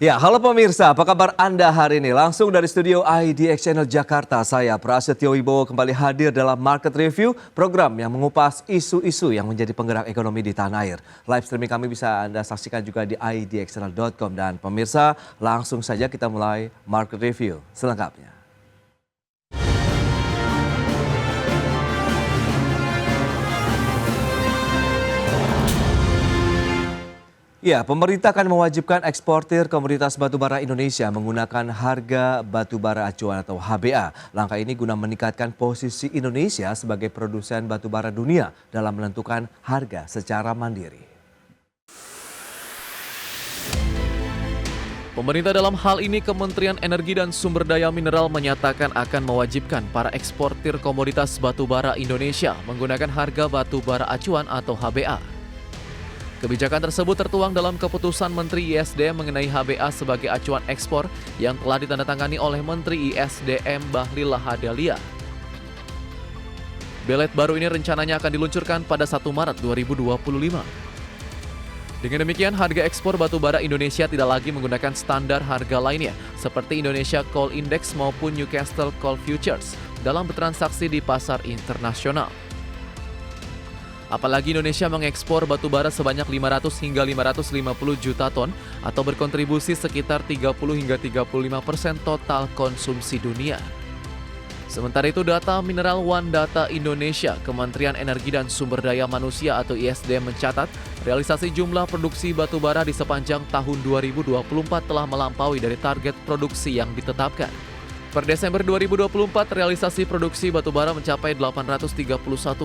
Ya, halo pemirsa, apa kabar Anda hari ini? Langsung dari studio IDX Channel Jakarta, saya Prasetyo Wibowo kembali hadir dalam Market Review, program yang mengupas isu-isu yang menjadi penggerak ekonomi di tanah air. Live streaming kami bisa Anda saksikan juga di idxchannel.com. Dan pemirsa, langsung saja kita mulai Market Review selengkapnya. Ya, pemerintah akan mewajibkan eksportir komoditas batubara Indonesia menggunakan harga batubara acuan atau HBA. Langkah ini guna meningkatkan posisi Indonesia sebagai produsen batubara dunia dalam menentukan harga secara mandiri. Pemerintah dalam hal ini Kementerian Energi dan Sumber Daya Mineral menyatakan akan mewajibkan para eksportir komoditas batubara Indonesia menggunakan harga batubara acuan atau HBA. Kebijakan tersebut tertuang dalam keputusan Menteri ISDM mengenai HBA sebagai acuan ekspor yang telah ditandatangani oleh Menteri ISDM Bahlil Lahadalia. Belet baru ini rencananya akan diluncurkan pada 1 Maret 2025. Dengan demikian, harga ekspor batubara Indonesia tidak lagi menggunakan standar harga lainnya seperti Indonesia Coal Index maupun Newcastle Coal Futures dalam bertransaksi di pasar internasional. Apalagi Indonesia mengekspor batubara sebanyak 500 hingga 550 juta ton atau berkontribusi sekitar 30 hingga 35% total konsumsi dunia. Sementara itu data Mineral One Data Indonesia, Kementerian Energi dan Sumber Daya Manusia atau ISDM mencatat realisasi jumlah produksi batubara di sepanjang tahun 2024 telah melampaui dari target produksi yang ditetapkan. Per Desember 2024, realisasi produksi batubara mencapai 831,53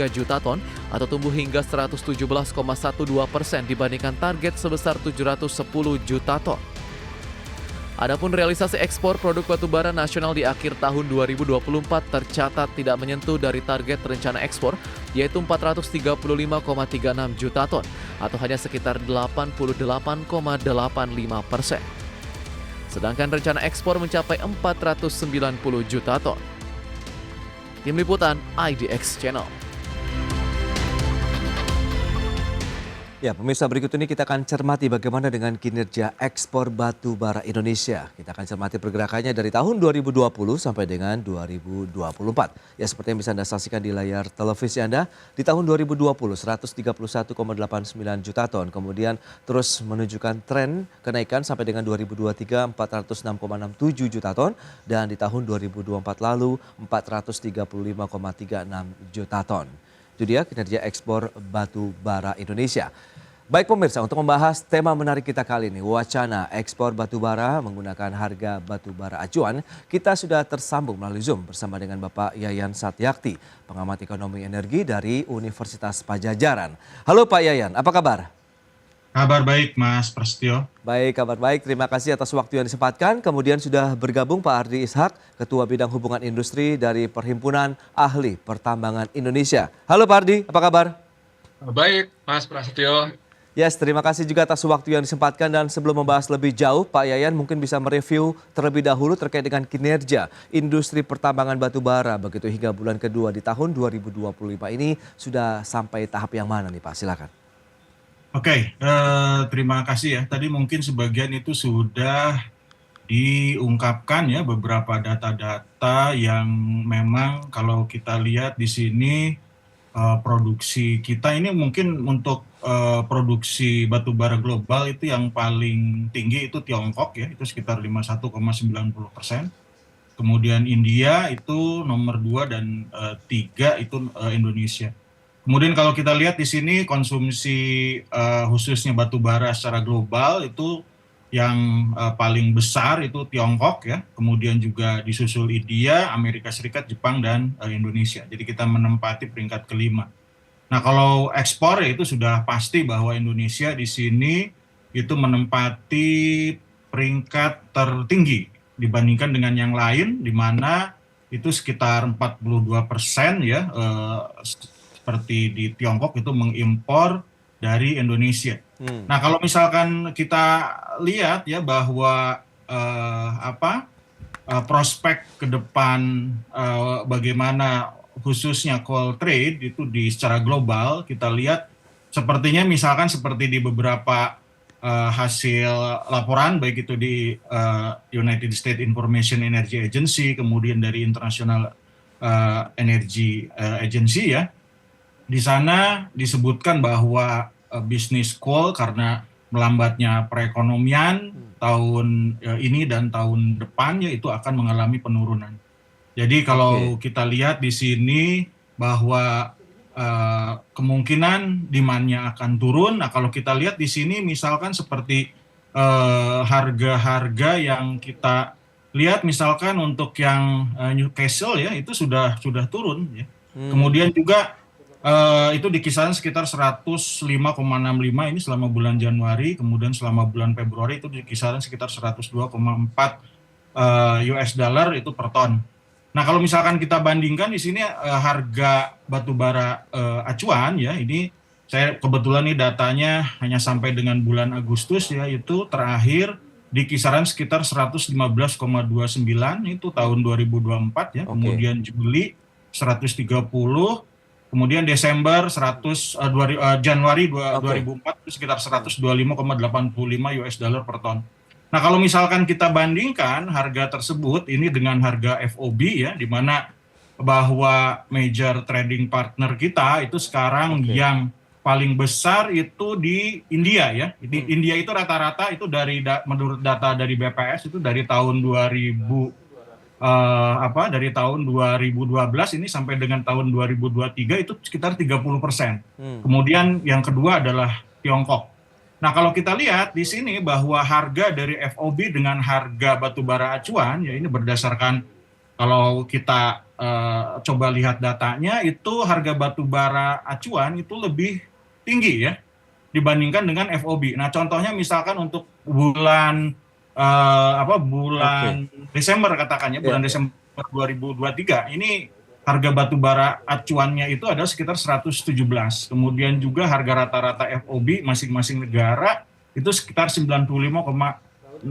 juta ton atau tumbuh hingga 117,12% dibandingkan target sebesar 710 juta ton. Adapun realisasi ekspor produk batubara nasional di akhir tahun 2024 tercatat tidak menyentuh dari target rencana ekspor, yaitu 435,36 juta ton atau hanya sekitar 88,85%. Sedangkan rencana ekspor mencapai 490 juta ton. Tim Liputan IDX Channel. Ya, pemirsa, berikut ini kita akan cermati bagaimana dengan kinerja ekspor batu bara Indonesia. Kita akan cermati pergerakannya dari tahun 2020 sampai dengan 2024. Ya, seperti yang bisa Anda saksikan di layar televisi Anda, di tahun 2020 131,89 juta ton. Kemudian terus menunjukkan tren kenaikan sampai dengan 2023 406,67 juta ton. Dan di tahun 2024 lalu 435,36 juta ton. Itu dia kinerja ekspor batu bara Indonesia. Baik pemirsa, untuk membahas tema menarik kita kali ini, wacana ekspor batu bara menggunakan harga batu bara acuan, kita sudah tersambung melalui Zoom bersama dengan Bapak Yayan Satyakti, pengamat ekonomi energi dari Universitas Padjadjaran. Halo Pak Yayan, apa kabar? Kabar baik Mas Prasetyo. Baik, kabar baik. Terima kasih atas waktu yang disempatkan. Kemudian sudah bergabung Pak Ardi Ishak, Ketua Bidang Hubungan Industri dari Perhimpunan Ahli Pertambangan Indonesia. Halo Pak Ardi, apa kabar? Baik, Mas Prasetyo. Yes, terima kasih juga atas waktu yang disempatkan. Dan sebelum membahas lebih jauh, Pak Yayan mungkin bisa mereview terlebih dahulu terkait dengan kinerja industri pertambangan batu bara begitu hingga bulan kedua di tahun 2025 ini sudah sampai tahap yang mana nih Pak? Silakan. Oke, terima kasih ya. Tadi mungkin sebagian itu sudah diungkapkan ya beberapa data-data yang memang kalau kita lihat di sini produksi kita ini mungkin untuk produksi batubara global itu yang paling tinggi itu Tiongkok ya, itu sekitar 51,90%. Kemudian India itu nomor 2 dan 3 itu Indonesia. Kemudian kalau kita lihat di sini konsumsi khususnya batu bara secara global itu yang paling besar itu Tiongkok ya, kemudian juga disusul India, Amerika Serikat, Jepang dan Indonesia. Jadi kita menempati peringkat kelima. Nah kalau ekspor ya itu sudah pasti bahwa Indonesia di sini itu menempati peringkat tertinggi dibandingkan dengan yang lain, di mana itu sekitar 42% ya. Seperti di Tiongkok itu mengimpor dari Indonesia. Nah kalau misalkan kita lihat ya bahwa prospek ke depan bagaimana khususnya coal trade itu secara global kita lihat sepertinya misalkan seperti di beberapa hasil laporan baik itu di United States Information Energy Agency, kemudian dari International Energy Agency ya. Di sana disebutkan bahwa bisnis coal karena melambatnya perekonomian tahun ini dan tahun depannya itu akan mengalami penurunan. Jadi kalau kita lihat di sini bahwa kemungkinan demand-nya akan turun. Nah, kalau kita lihat di sini misalkan seperti harga-harga yang kita lihat misalkan untuk yang Newcastle ya itu sudah turun ya. Kemudian juga itu di kisaran sekitar 105,65 ini selama bulan Januari, kemudian selama bulan Februari itu di kisaran sekitar 102,4 US dollar itu per ton. Nah, kalau misalkan kita bandingkan di sini harga batu bara acuan ya, ini saya kebetulan nih datanya hanya sampai dengan bulan Agustus ya, itu terakhir di kisaran sekitar 115,29 itu tahun 2024 ya, kemudian Juli 130, kemudian Desember Januari 2004 itu sekitar 125,85 US dollar per ton. Nah, kalau misalkan kita bandingkan harga tersebut ini dengan harga FOB ya, di mana bahwa major trading partner kita itu sekarang yang paling besar itu di India ya. India itu rata-rata itu menurut data dari BPS itu dari tahun 2012 ini sampai dengan tahun 2023 itu sekitar 30%. Kemudian yang kedua adalah Tiongkok. Nah, kalau kita lihat di sini bahwa harga dari FOB dengan harga batubara acuan, ya ini berdasarkan kalau kita coba lihat datanya, itu harga batubara acuan itu lebih tinggi ya dibandingkan dengan FOB. Nah, contohnya misalkan untuk bulan Desember katakannya, bulan Desember 2023, ini harga batubara acuannya itu adalah sekitar 117. Kemudian juga harga rata-rata FOB masing-masing negara itu sekitar 95,05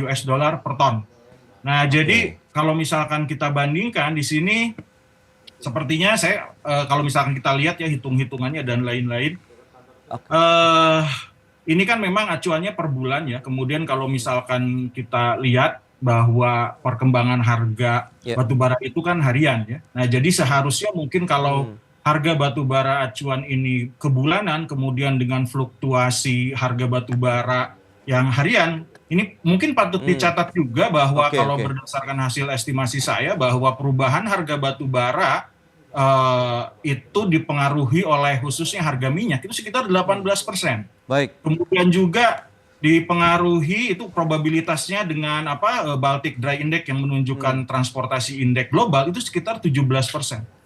US dollar per ton. Nah, jadi kalau misalkan kita bandingkan di sini sepertinya kalau misalkan kita lihat ya hitung-hitungannya dan lain-lain, ini kan memang acuannya per bulan ya. Kemudian kalau misalkan kita lihat bahwa perkembangan harga batubara itu kan harian ya. Nah, jadi seharusnya mungkin kalau harga batubara acuan ini ke bulanan, kemudian dengan fluktuasi harga batubara yang harian, ini mungkin patut dicatat juga bahwa berdasarkan hasil estimasi saya bahwa perubahan harga batubara itu dipengaruhi oleh khususnya harga minyak itu sekitar 18%. Baik. Kemudian juga dipengaruhi itu probabilitasnya dengan Baltic Dry Index yang menunjukkan transportasi indeks global itu sekitar 17%.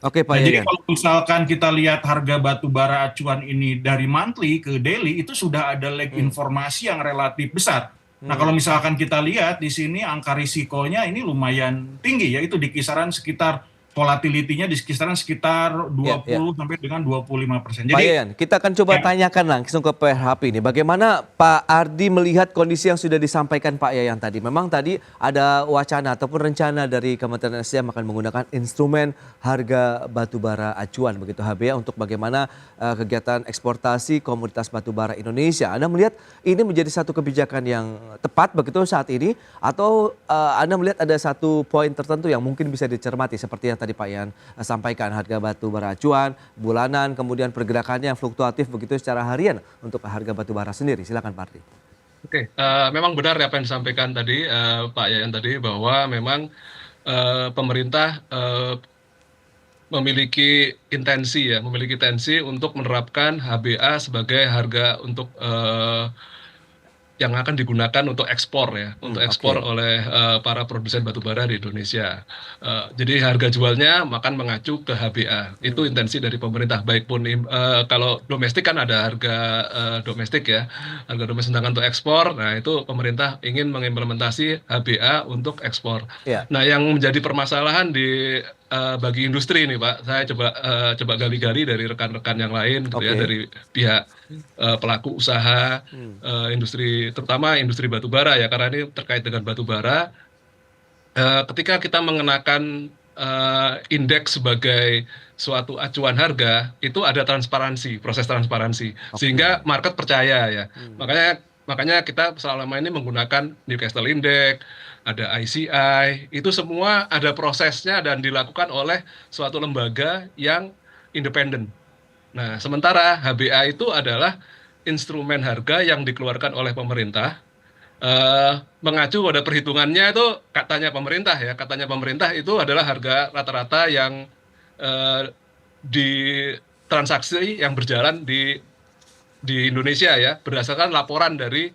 Oke, Pak. Jadi kalau misalkan kita lihat harga batu bara acuan ini dari monthly ke daily itu sudah ada lag informasi yang relatif besar. Nah, kalau misalkan kita lihat di sini angka risikonya ini lumayan tinggi ya, itu di kisaran sekitar volatility-nya di kisaran sekitar 20 sampai dengan 25%. Jadi, Pak Yayan, kita akan coba tanyakan langsung ke PHP ini. Bagaimana Pak Ardi melihat kondisi yang sudah disampaikan Pak Yayan tadi? Memang tadi ada wacana ataupun rencana dari Kementerian SDM akan menggunakan instrumen harga batubara acuan begitu HBA untuk bagaimana kegiatan eksportasi komoditas batubara Indonesia. Anda melihat ini menjadi satu kebijakan yang tepat begitu saat ini atau Anda melihat ada satu poin tertentu yang mungkin bisa dicermati seperti yang tadi Pak Yayan sampaikan, harga batu bara acuan, bulanan, kemudian pergerakannya yang fluktuatif begitu secara harian untuk harga batu bara sendiri. Silakan Pak Ardi. Oke, memang benar apa yang disampaikan tadi Pak Yayan tadi bahwa memang pemerintah memiliki intensi untuk menerapkan HBA sebagai harga untuk yang akan digunakan untuk ekspor ya, untuk ekspor oleh para produsen batubara di Indonesia. Jadi harga jualnya akan mengacu ke HBA. Itu intensi dari pemerintah. Baik pun kalau domestik kan ada harga domestik ya, harga domestik sedangkan untuk ekspor. Nah itu pemerintah ingin mengimplementasi HBA untuk ekspor. Nah yang menjadi permasalahan bagi industri ini Pak, saya coba gali-gali dari rekan-rekan yang lain, gitu ya, dari pihak pelaku usaha industri, terutama industri batubara ya, karena ini terkait dengan batubara. Ketika kita mengenakan indeks sebagai suatu acuan harga itu ada transparansi, proses transparansi, sehingga market percaya ya. Makanya kita selama ini menggunakan Newcastle Index, ada ICI, itu semua ada prosesnya dan dilakukan oleh suatu lembaga yang independen. Nah, sementara HBA itu adalah instrumen harga yang dikeluarkan oleh pemerintah, mengacu pada perhitungannya itu katanya pemerintah itu adalah harga rata-rata yang di transaksi yang berjalan di Indonesia ya, berdasarkan laporan dari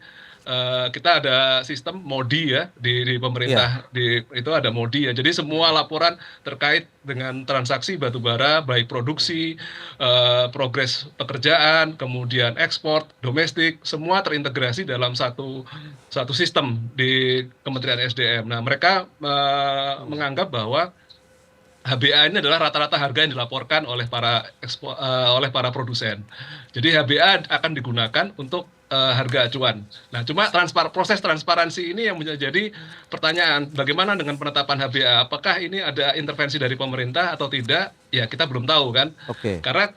kita ada sistem MODI ya di pemerintah, itu ada MODI ya. Jadi semua laporan terkait dengan transaksi batubara, baik produksi, progres pekerjaan, kemudian ekspor, domestik, semua terintegrasi dalam satu sistem di Kementerian SDM. Nah, mereka menganggap bahwa HBA ini adalah rata-rata harga yang dilaporkan oleh oleh para produsen. Jadi HBA akan digunakan untuk harga acuan. Nah, cuma proses transparansi ini yang menjadi pertanyaan, bagaimana dengan penetapan HBA? Apakah ini ada intervensi dari pemerintah atau tidak? Ya, kita belum tahu kan. Karena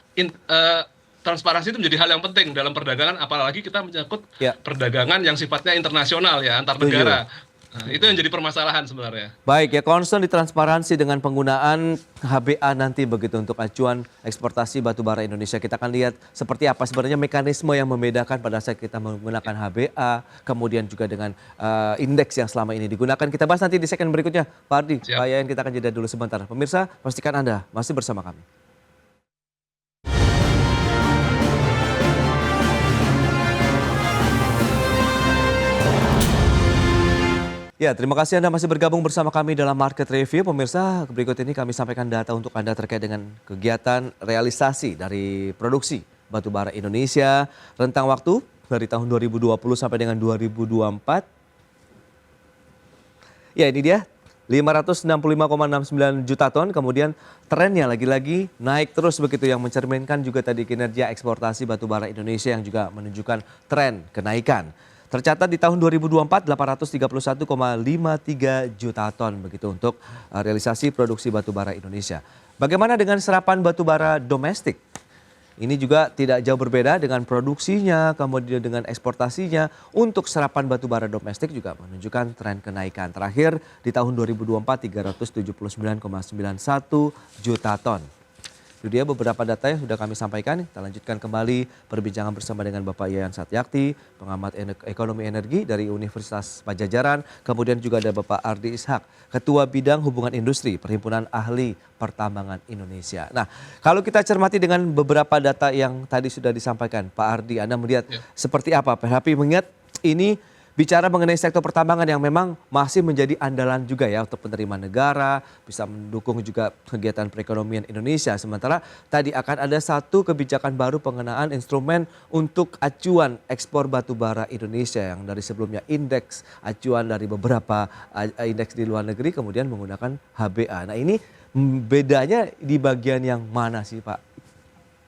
transparansi itu menjadi hal yang penting dalam perdagangan, apalagi kita menyangkut perdagangan yang sifatnya internasional ya, antar negara. Nah, itu yang jadi permasalahan sebenarnya. Baik ya, concern di transparansi dengan penggunaan HBA nanti begitu untuk acuan eksportasi batubara Indonesia. Kita akan lihat seperti apa sebenarnya mekanisme yang membedakan pada saat kita menggunakan HBA, kemudian juga dengan indeks yang selama ini digunakan. Kita bahas nanti di segmen berikutnya. Pak Ardi, Pak Yayan, kita akan jeda dulu sebentar. Pemirsa, pastikan Anda masih bersama kami. Ya, terima kasih Anda masih bergabung bersama kami dalam Market Review. Pemirsa, berikut ini kami sampaikan data untuk Anda terkait dengan kegiatan realisasi dari produksi batubara Indonesia rentang waktu dari tahun 2020 sampai dengan 2024. Ya, ini dia 565,69 juta ton, kemudian trennya lagi-lagi naik terus begitu yang mencerminkan juga tadi kinerja eksportasi batubara Indonesia yang juga menunjukkan tren kenaikan. Tercatat di tahun 2024 831,53 juta ton begitu untuk realisasi produksi batubara Indonesia. Bagaimana dengan serapan batubara domestik? Ini juga tidak jauh berbeda dengan produksinya, kemudian dengan eksportasinya. Untuk serapan batubara domestik juga menunjukkan tren kenaikan. Terakhir di tahun 2024 379,91 juta ton. Itu dia beberapa data yang sudah kami sampaikan. Kita lanjutkan kembali perbincangan bersama dengan Bapak Yayan Satyakti, pengamat ekonomi energi dari Universitas Padjadjaran. Kemudian juga ada Bapak Ardi Ishak, Ketua Bidang Hubungan Industri Perhimpunan Ahli Pertambangan Indonesia. Nah, kalau kita cermati dengan beberapa data yang tadi sudah disampaikan, Pak Ardi, Anda melihat seperti apa? Tapi mengingat ini bicara mengenai sektor pertambangan yang memang masih menjadi andalan juga ya untuk penerimaan negara, bisa mendukung juga kegiatan perekonomian Indonesia. Sementara tadi akan ada satu kebijakan baru pengenaan instrumen untuk acuan ekspor batubara Indonesia yang dari sebelumnya indeks acuan dari beberapa indeks di luar negeri kemudian menggunakan HBA. Nah, ini bedanya di bagian yang mana sih, Pak?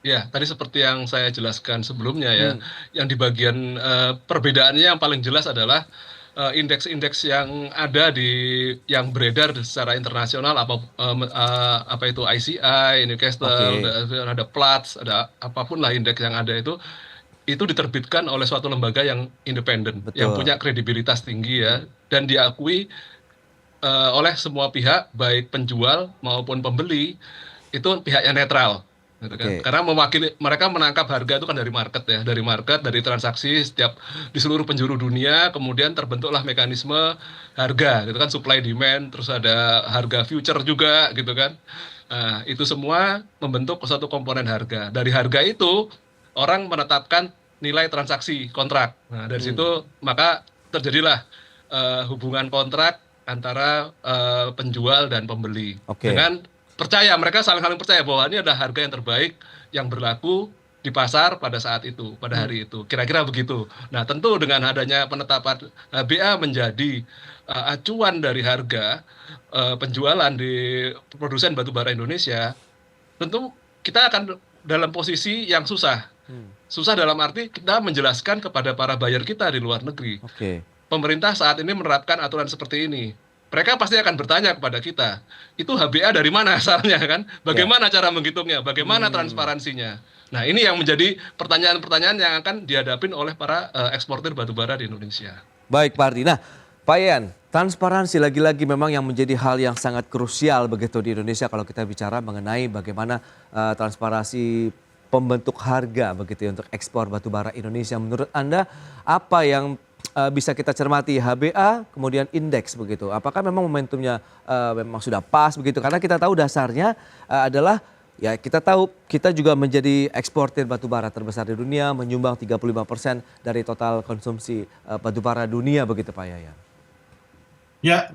Ya, tadi seperti yang saya jelaskan sebelumnya ya, yang di bagian perbedaannya yang paling jelas adalah indeks-indeks yang ada yang beredar secara internasional, apa itu ICI, Newcastle, ada Platts, ada apapun lah indeks yang ada itu diterbitkan oleh suatu lembaga yang independen, yang punya kredibilitas tinggi ya, dan diakui oleh semua pihak, baik penjual maupun pembeli, itu pihak yang netral. Gitu kan. Karena mereka menangkap harga itu kan dari market ya, dari transaksi di seluruh penjuru dunia, kemudian terbentuklah mekanisme harga, gitu kan, supply demand, terus ada harga future juga, gitu kan. Nah, itu semua membentuk suatu komponen harga. Dari harga itu orang menetapkan nilai transaksi kontrak. Nah, dari situ maka terjadilah hubungan kontrak antara penjual dan pembeli dengan mereka saling percaya bahwa ini adalah harga yang terbaik yang berlaku di pasar pada saat itu, pada hari itu. Kira-kira begitu. Nah, tentu dengan adanya penetapan HBA menjadi acuan dari harga penjualan di produsen batubara Indonesia, tentu kita akan dalam posisi yang susah. Susah dalam arti kita menjelaskan kepada para buyer kita di luar negeri. Pemerintah saat ini menerapkan aturan seperti ini. mereka pasti akan bertanya kepada kita, itu HBA dari mana asalnya kan? Bagaimana cara menghitungnya? Bagaimana transparansinya? Nah, ini yang menjadi pertanyaan-pertanyaan yang akan dihadapin oleh para eksportir batubara di Indonesia. Baik Pak Ardi. Nah Pak Yayan, transparansi lagi-lagi memang yang menjadi hal yang sangat krusial begitu di Indonesia kalau kita bicara mengenai bagaimana transparansi pembentuk harga begitu ya untuk ekspor batubara Indonesia. Menurut Anda apa yang bisa kita cermati HBA kemudian indeks begitu? Apakah memang momentumnya memang sudah pas begitu? Karena kita tahu dasarnya adalah ya kita tahu kita juga menjadi eksportir batubara terbesar di dunia, menyumbang 35% dari total konsumsi batubara dunia begitu Pak Yayan. Ya,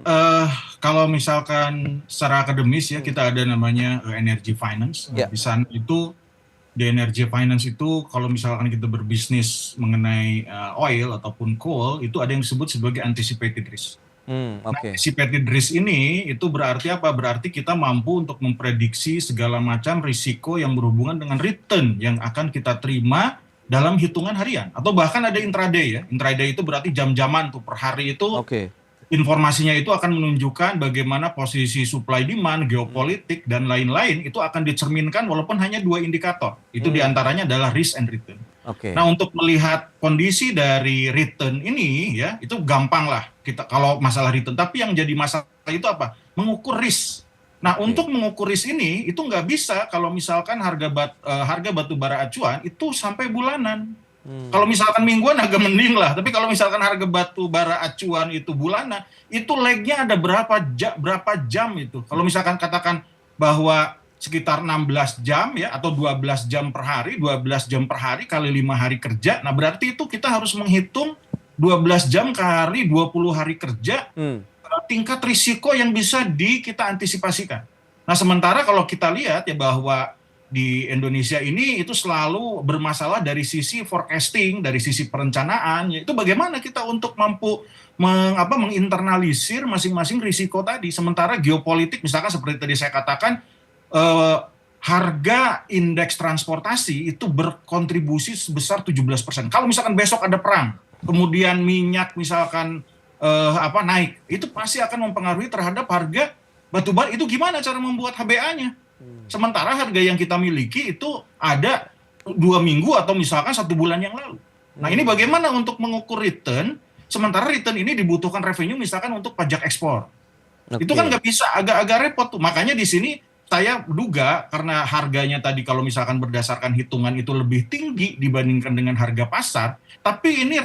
kalau misalkan secara akademis ya kita ada namanya energy finance. Ya. Di sana itu di energy finance itu kalau misalkan kita berbisnis mengenai oil ataupun coal itu ada yang disebut sebagai anticipated risk. Oke. Anticipated risk ini itu berarti apa? Berarti kita mampu untuk memprediksi segala macam risiko yang berhubungan dengan return yang akan kita terima dalam hitungan harian atau bahkan ada intraday ya. Intraday itu berarti jam-jaman tuh per hari itu. Oke. Informasinya itu akan menunjukkan bagaimana posisi supply demand, geopolitik, dan lain-lain itu akan dicerminkan walaupun hanya 2 indikator. Itu diantaranya adalah risk and return. Oke. Nah, untuk melihat kondisi dari return ini ya, itu gampang lah kita kalau masalah return. Tapi yang jadi masalah itu apa? Mengukur risk. Nah, untuk mengukur risk ini itu nggak bisa kalau misalkan harga batu bara acuan itu sampai bulanan. Kalau misalkan mingguan agak mending lah, tapi kalau misalkan harga batu bara acuan itu bulanan, itu lag-nya ada berapa jam itu. Kalau misalkan katakan bahwa sekitar 16 jam ya atau 12 jam per hari kali 5 hari kerja. Nah, berarti itu kita harus menghitung 12 jam kali 20 hari kerja tingkat risiko yang bisa kita antisipasikan. Nah, sementara kalau kita lihat ya bahwa di Indonesia ini itu selalu bermasalah dari sisi forecasting, dari sisi perencanaan, yaitu bagaimana kita untuk mampu menginternalisir masing-masing risiko tadi. Sementara geopolitik misalkan seperti tadi saya katakan, harga indeks transportasi itu berkontribusi sebesar 17%. Kalau misalkan besok ada perang, kemudian minyak misalkan naik, itu pasti akan mempengaruhi terhadap harga batubara. Itu gimana cara membuat HBA-nya? Sementara harga yang kita miliki itu ada 2 minggu atau misalkan 1 bulan yang lalu. Nah, ini bagaimana untuk mengukur return, sementara return ini dibutuhkan revenue misalkan untuk pajak ekspor. Itu kan nggak bisa, agak-agak repot tuh. Makanya di sini saya duga karena harganya tadi kalau misalkan berdasarkan hitungan itu lebih tinggi dibandingkan dengan harga pasar, tapi ini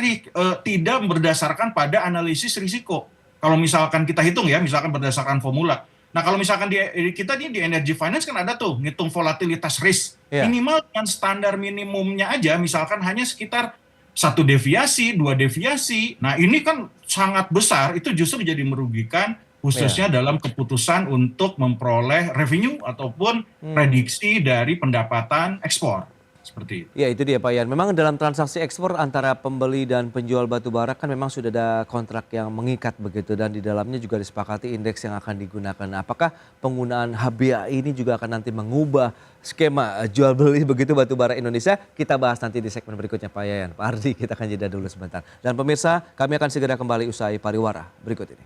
tidak berdasarkan pada analisis risiko. Kalau misalkan kita hitung ya, misalkan berdasarkan formula. Nah, kalau misalkan kita di energy finance kan ada tuh ngitung volatilitas risk. Minimal dengan standar minimumnya aja misalkan hanya sekitar 1 deviasi, 2 deviasi. Nah, ini kan sangat besar, itu justru jadi merugikan khususnya dalam keputusan untuk memperoleh revenue ataupun prediksi dari pendapatan ekspor. Seperti itu. Ya, itu dia Pak Yan. Memang dalam transaksi ekspor antara pembeli dan penjual batu bara kan memang sudah ada kontrak yang mengikat begitu dan di dalamnya juga disepakati indeks yang akan digunakan. Nah, apakah penggunaan HBA ini juga akan nanti mengubah skema jual beli begitu batu bara Indonesia? Kita bahas nanti di segmen berikutnya Pak Yayan. Pak Ardi, kita akan jeda dulu sebentar. Dan pemirsa, kami akan segera kembali usai pariwara berikut ini.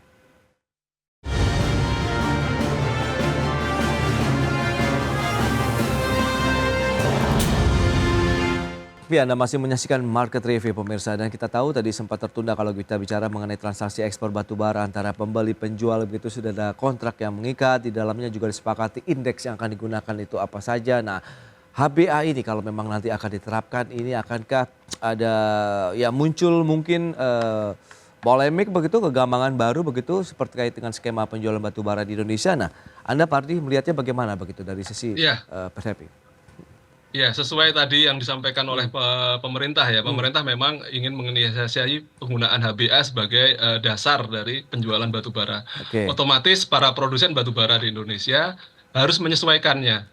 Ya, Anda masih menyaksikan Market Review pemirsa dan kita tahu tadi sempat tertunda kalau kita bicara mengenai transaksi ekspor batu bara antara pembeli penjual begitu sudah ada kontrak yang mengikat, di dalamnya juga disepakati indeks yang akan digunakan itu apa saja. Nah, HBA ini kalau memang nanti akan diterapkan ini akankah ada ya muncul mungkin polemik begitu, kegambangan baru begitu seperti kait dengan skema penjualan batu bara di Indonesia. Nah, Anda Pak Ardi melihatnya bagaimana begitu dari sisi persepsi? Ya, sesuai tadi yang disampaikan oleh pemerintah ya. Pemerintah memang ingin menginisiasi penggunaan HBA sebagai dasar dari penjualan batu bara. Otomatis para produsen batu bara di Indonesia harus menyesuaikannya.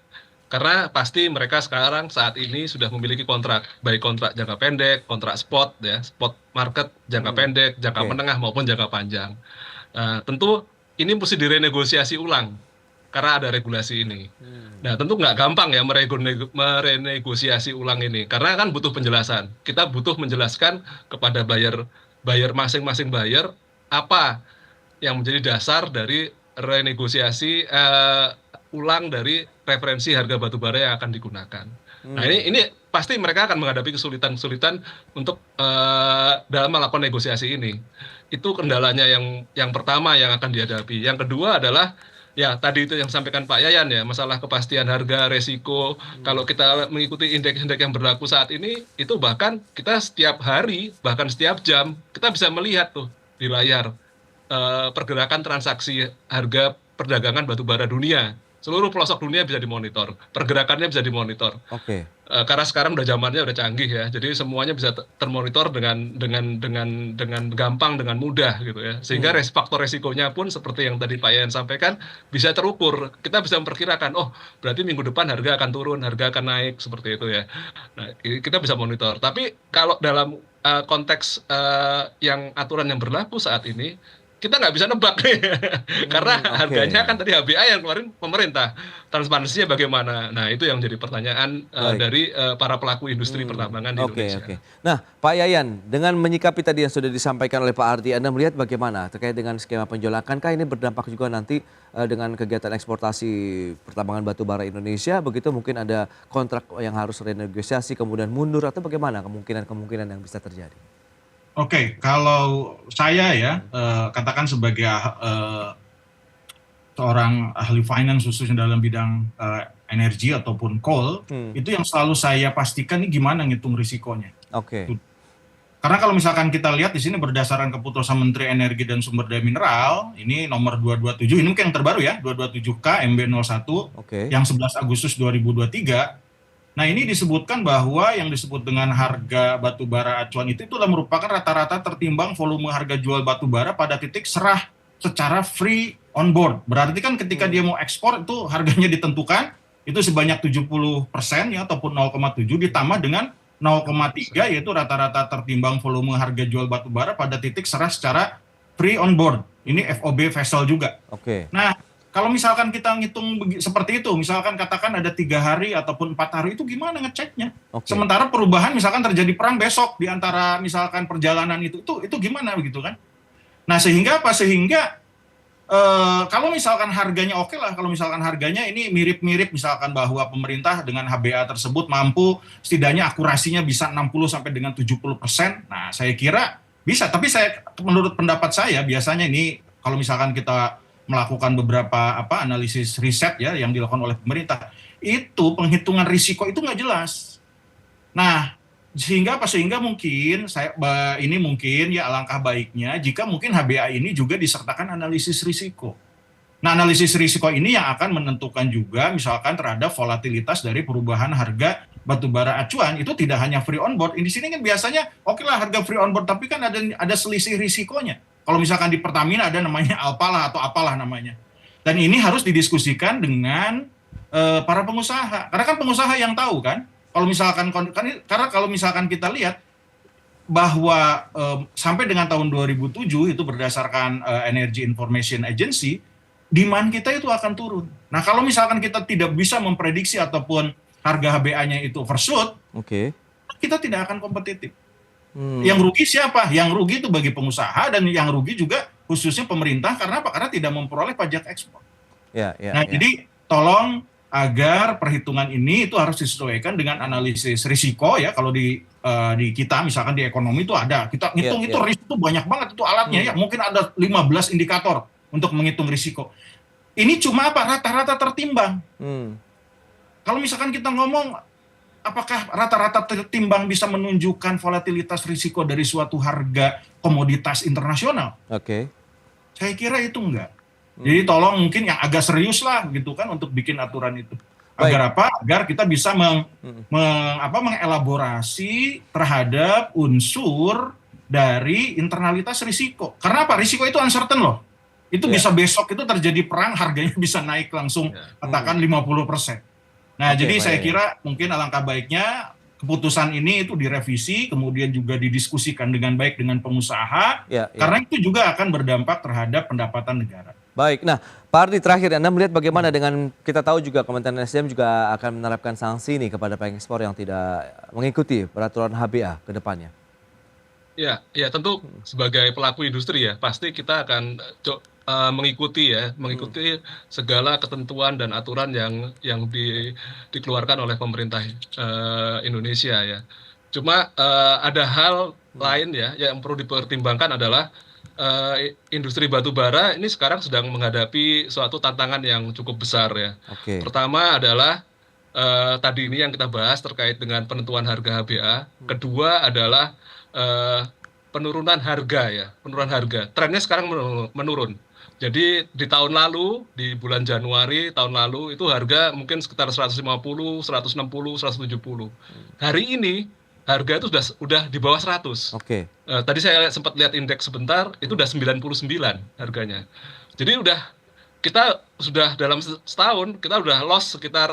Karena pasti mereka sekarang saat ini sudah memiliki kontrak, baik kontrak jangka pendek, kontrak spot ya, spot market jangka pendek, jangka menengah maupun jangka panjang. Tentu ini mesti direnegosiasi ulang karena ada regulasi ini. Nah, tentu nggak gampang ya merenegosiasi ulang ini, karena kan butuh penjelasan. Kita butuh menjelaskan kepada buyer masing-masing buyer apa yang menjadi dasar dari renegosiasi ulang dari referensi harga batubara yang akan digunakan. Nah, ini pasti mereka akan menghadapi kesulitan-kesulitan untuk dalam melakukan negosiasi ini. Itu kendalanya yang pertama yang akan dihadapi. Yang kedua adalah ya tadi itu yang disampaikan Pak Yayan ya, masalah kepastian harga, resiko. Kalau kita mengikuti indeks-indeks yang berlaku saat ini, itu bahkan kita setiap hari, bahkan setiap jam, kita bisa melihat tuh di layar pergerakan transaksi harga perdagangan batubara dunia. Seluruh pelosok dunia bisa dimonitor, pergerakannya bisa dimonitor. Oke. Karena sekarang udah zamannya udah canggih ya, jadi semuanya bisa termonitor dengan gampang, dengan mudah gitu ya. Sehingga faktor resikonya pun seperti yang tadi Pak Yayan sampaikan bisa terukur. Kita bisa memperkirakan, oh berarti minggu depan harga akan turun, harga akan naik seperti itu ya. Nah, kita bisa monitor. Tapi kalau dalam konteks yang aturan yang berlaku saat ini, kita nggak bisa nebak nih, karena harganya kan tadi HBA yang kemarin pemerintah, transparansinya bagaimana? Nah itu yang jadi pertanyaan dari para pelaku industri pertambangan di Indonesia. Oke. Nah Pak Yayan, dengan menyikapi tadi yang sudah disampaikan oleh Pak Ardi, Anda melihat bagaimana terkait dengan skema penjolakan? Kah ini berdampak juga nanti dengan kegiatan eksportasi pertambangan batubara Indonesia, begitu mungkin ada kontrak yang harus renegosiasi kemudian mundur atau bagaimana kemungkinan yang bisa terjadi? Oke, kalau saya ya katakan sebagai seorang ahli finance khususnya dalam bidang energi ataupun coal, itu yang selalu saya pastikan ini gimana ngitung risikonya. Oke. Karena kalau misalkan kita lihat di sini berdasarkan keputusan Menteri Energi dan Sumber Daya Mineral, ini nomor 227, ini mungkin yang terbaru ya, 227K MB01 yang 11 Agustus 2023. Nah ini disebutkan bahwa yang disebut dengan harga batubara acuan itu adalah merupakan rata-rata tertimbang volume harga jual batubara pada titik serah secara free on board. Berarti kan ketika dia mau ekspor itu harganya ditentukan itu sebanyak 70% ya ataupun 0,7 ditambah dengan 0,3 yaitu rata-rata tertimbang volume harga jual batubara pada titik serah secara free on board. Ini FOB vessel juga. Nah kalau misalkan kita ngitung seperti itu, misalkan katakan ada 3 hari ataupun 4 hari, itu gimana ngeceknya? Sementara perubahan misalkan terjadi perang besok di antara misalkan perjalanan itu gimana begitu kan? Nah sehingga apa? Sehingga kalau misalkan harganya oke lah, kalau misalkan harganya ini mirip-mirip misalkan bahwa pemerintah dengan HBA tersebut mampu setidaknya akurasinya bisa 60 sampai dengan 70%. Nah saya kira bisa, tapi menurut pendapat saya biasanya ini kalau misalkan kita melakukan beberapa analisis riset ya yang dilakukan oleh pemerintah, itu penghitungan risiko itu nggak jelas. Nah, sehingga mungkin ini mungkin ya alangkah baiknya jika mungkin HBA ini juga disertakan analisis risiko. Nah, analisis risiko ini yang akan menentukan juga misalkan terhadap volatilitas dari perubahan harga batubara acuan itu tidak hanya free on board. Di sini kan biasanya oke lah harga free on board, tapi kan ada selisih risikonya. Kalau misalkan di Pertamina ada namanya alpalah atau apalah namanya. Dan ini harus didiskusikan dengan para pengusaha. Karena kan pengusaha yang tahu kan. Karena kalau misalkan kita lihat bahwa sampai dengan tahun 2007 itu berdasarkan Energy Information Agency, demand kita itu akan turun. Nah kalau misalkan kita tidak bisa memprediksi ataupun harga HBA-nya itu overshoot, kita tidak akan kompetitif. Yang rugi siapa? Yang rugi itu bagi pengusaha dan yang rugi juga khususnya pemerintah karena apa? Karena tidak memperoleh pajak ekspor. Jadi tolong agar perhitungan ini itu harus disesuaikan dengan analisis risiko ya. Kalau di kita misalkan di ekonomi itu ada kita ngitung itu risiko banyak banget itu alatnya ya. Mungkin ada 15 indikator untuk menghitung risiko. Ini cuma apa? Rata-rata tertimbang. Kalau misalkan kita ngomong apakah rata-rata tertimbang bisa menunjukkan volatilitas risiko dari suatu harga komoditas internasional? Saya kira itu enggak. Jadi tolong mungkin yang agak serius lah gitu kan untuk bikin aturan itu. Agar apa? Agar kita bisa mengelaborasi terhadap unsur dari internalitas risiko. Karena apa? Risiko itu uncertain loh. Itu bisa besok itu terjadi perang, harganya bisa naik langsung katakan 50%. Nah, jadi saya kira mungkin alangkah baiknya keputusan ini itu direvisi, kemudian juga didiskusikan dengan baik dengan pengusaha, karena itu juga akan berdampak terhadap pendapatan negara. Baik, nah Pak Ardi terakhir, Anda melihat bagaimana dengan, kita tahu juga Kementerian SDM juga akan menerapkan sanksi nih kepada pengekspor yang tidak mengikuti peraturan HBA ke depannya. Ya tentu sebagai pelaku industri ya, pasti kita akan mengikuti segala ketentuan dan aturan yang dikeluarkan oleh pemerintah Indonesia ya. Cuma ada hal lain ya yang perlu dipertimbangkan adalah industri batu bara ini sekarang sedang menghadapi suatu tantangan yang cukup besar ya. Oke. Pertama adalah tadi ini yang kita bahas terkait dengan penentuan harga HBA. Kedua adalah penurunan harga. Trennya sekarang menurun. Jadi di tahun lalu, di bulan Januari tahun lalu itu harga mungkin sekitar 150, 160, 170. Hari ini harga itu udah di bawah 100. Oke. Tadi saya sempat lihat indeks sebentar, itu udah 99 harganya. Jadi kita sudah dalam setahun kita udah loss sekitar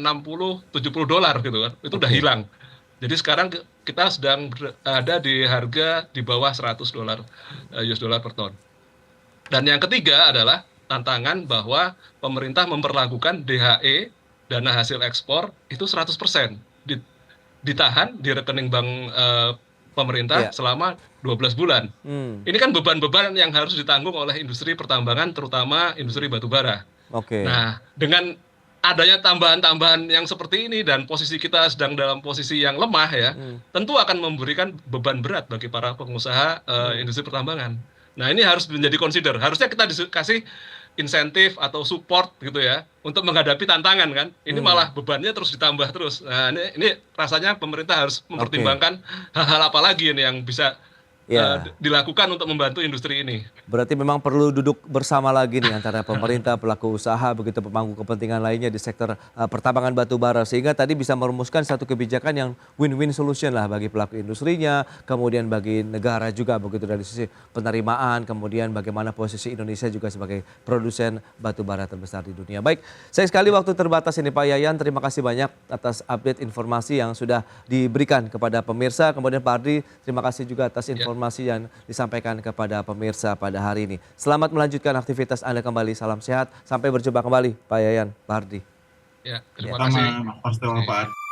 60-70 dolar gitu kan. Itu udah hilang. Jadi sekarang kita sedang ada di harga di bawah 100 dolar US dollar per ton. Dan yang ketiga adalah tantangan bahwa pemerintah memperlakukan DHE, dana hasil ekspor, itu 100%. Ditahan di rekening bank pemerintah selama 12 bulan. Ini kan beban-beban yang harus ditanggung oleh industri pertambangan, terutama industri batubara. Oke. Nah, dengan adanya tambahan-tambahan yang seperti ini dan posisi kita sedang dalam posisi yang lemah ya, tentu akan memberikan beban berat bagi para pengusaha industri pertambangan. Nah, ini harus menjadi consider. Harusnya kita dikasih insentif atau support gitu ya untuk menghadapi tantangan kan. Ini malah bebannya terus ditambah terus. Nah, ini rasanya pemerintah harus mempertimbangkan hal-hal apa lagi ini yang bisa dilakukan untuk membantu industri ini. Berarti memang perlu duduk bersama lagi nih antara pemerintah, pelaku usaha, begitu pemangku kepentingan lainnya di sektor pertambangan batu bara. Sehingga tadi bisa merumuskan satu kebijakan yang win-win solution lah bagi pelaku industrinya, kemudian bagi negara juga begitu dari sisi penerimaan, kemudian bagaimana posisi Indonesia juga sebagai produsen batu bara terbesar di dunia. Baik, sayang sekali waktu terbatas ini Pak Yayan. Terima kasih banyak atas update informasi yang sudah diberikan kepada pemirsa. Kemudian Pak Ardi, terima kasih juga atas informasi yang disampaikan kepada pemirsa pada hari ini. Selamat melanjutkan aktivitas Anda kembali. Salam sehat. Sampai berjumpa kembali Pak Yayan, Pak Ardi. Ya, terima kasih. Sama Pak Ardi.